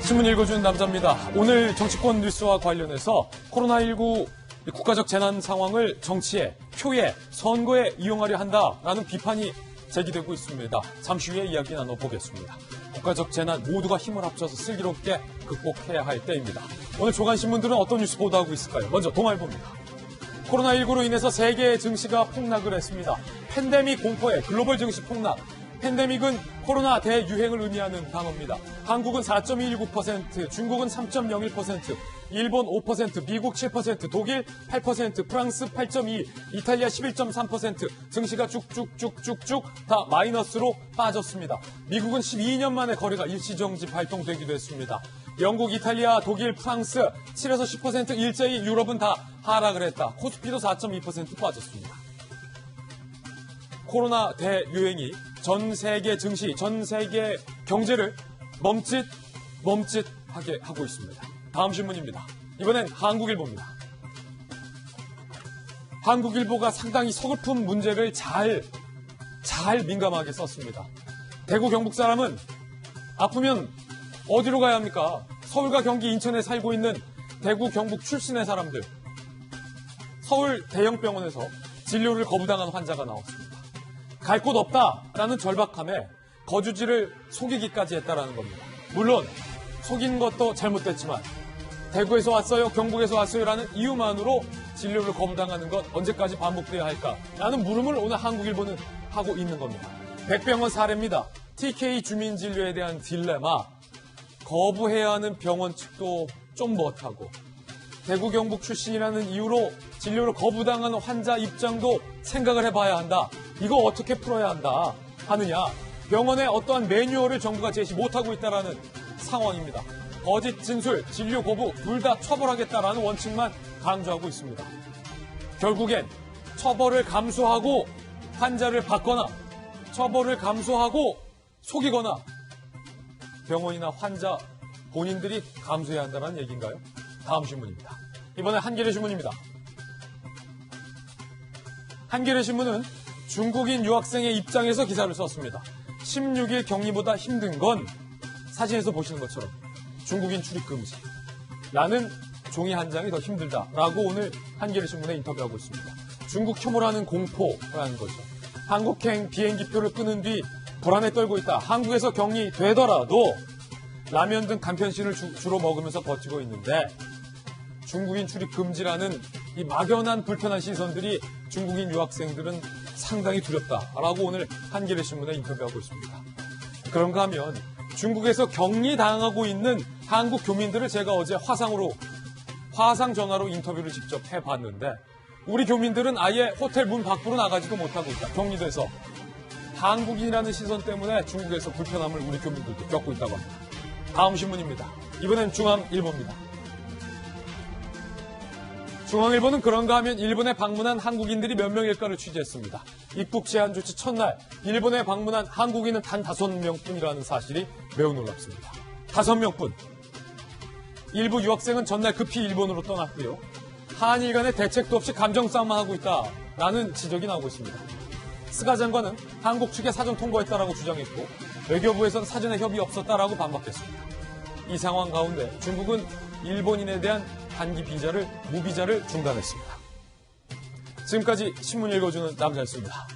신문 읽어주는 남자입니다. 오늘 정치권 뉴스와 관련해서 코로나19 국가적 재난 상황을 정치에, 표에, 선거에 이용하려 한다라는 비판이 제기되고 있습니다. 잠시 후에 이야기 나눠보겠습니다. 국가적 재난 모두가 힘을 합쳐서 슬기롭게 극복해야 할 때입니다. 오늘 조간신문들은 어떤 뉴스 보도하고 있을까요? 먼저 동아일보입니다. 코로나19로 인해서 세계의 증시가 폭락을 했습니다. 팬데믹 공포에 글로벌 증시 폭락. 팬데믹은 코로나 대유행을 의미하는 단어입니다. 한국은 4.19%, 중국은 3.01%, 일본 5%, 미국 7%, 독일 8%, 프랑스 8.2%, 이탈리아 11.3%, 증시가 쭉쭉쭉쭉쭉 다 마이너스로 빠졌습니다. 미국은 12년 만에 거래가 일시정지 발동되기도 했습니다. 영국, 이탈리아, 독일, 프랑스 7에서 10% 일제히 유럽은 다 하락을 했다. 코스피도 4.2% 빠졌습니다. 코로나 대유행이 전 세계 증시, 전 세계 경제를 멈칫하게 하고 있습니다. 다음 신문입니다. 이번엔 한국일보입니다. 한국일보가 상당히 서글픈 문제를 잘 민감하게 썼습니다. 대구 경북 사람은 아프면 어디로 가야 합니까? 서울과 경기, 인천에 살고 있는 대구 경북 출신의 사람들. 서울 대형병원에서 진료를 거부당한 환자가 나왔습니다. 갈 곳 없다라는 절박함에 거주지를 속이기까지 했다라는 겁니다. 물론 속인 것도 잘못됐지만 대구에서 왔어요, 경북에서 왔어요라는 이유만으로 진료를 거부당하는 것 언제까지 반복돼야 할까라는 물음을 오늘 한국일보는 하고 있는 겁니다. 백병원 사례입니다. TK 주민 진료에 대한 딜레마. 거부해야 하는 병원 측도 좀 못하고 대구 경북 출신이라는 이유로 진료를 거부당하는 환자 입장도 생각을 해봐야 한다. 이거 어떻게 풀어야 한다 하느냐. 병원에 어떠한 매뉴얼을 정부가 제시 못하고 있다는 상황입니다. 거짓 진술, 진료 거부 둘 다 처벌하겠다라는 원칙만 강조하고 있습니다. 결국엔 처벌을 감수하고 환자를 받거나 처벌을 감수하고 속이거나 병원이나 환자 본인들이 감수해야 한다는 얘기인가요? 다음 신문입니다. 이번에 한겨레 신문입니다. 한겨레 신문은 중국인 유학생의 입장에서 기사를 썼습니다. 16일 격리보다 힘든 건 사진에서 보시는 것처럼 중국인 출입 금지라는 종이 한 장이 더 힘들다라고 오늘 한겨레 신문에 인터뷰하고 있습니다. 중국 혐오라는 공포라는 거죠. 한국행 비행기표를 끊은 뒤 불안에 떨고 있다. 한국에서 격리되더라도 라면 등 간편식을 주로 먹으면서 버티고 있는데 중국인 출입 금지라는 이 막연한 불편한 시선들이 중국인 유학생들은 상당히 두렵다라고 오늘 한겨레 신문에 인터뷰하고 있습니다. 그런가 하면 중국에서 격리당하고 있는 한국 교민들을 제가 어제 화상 전화로 인터뷰를 직접 해봤는데 우리 교민들은 아예 호텔 문 밖으로 나가지도 못하고 있다. 격리돼서 한국인이라는 시선 때문에 중국에서 불편함을 우리 교민들도 겪고 있다고 합니다. 다음 신문입니다. 이번엔 중앙일보입니다. 중앙일보는 그런가 하면 일본에 방문한 한국인들이 몇 명일까를 취재했습니다. 입국 제한 조치 첫날 일본에 방문한 한국인은 단 5명뿐이라는 사실이 매우 놀랍습니다. 5명뿐. 일부 유학생은 전날 급히 일본으로 떠났고요. 한일 간의 대책도 없이 감정 싸움만 하고 있다라는 지적이 나오고 있습니다. 스가 장관은 한국 측에 사전 통보했다라고 주장했고 외교부에선 사전에 협의 없었다라고 반박했습니다. 이 상황 가운데 중국은 일본인에 대한 단기 비자를, 무비자를 중단했습니다. 지금까지 신문 읽어주는 남자였습니다.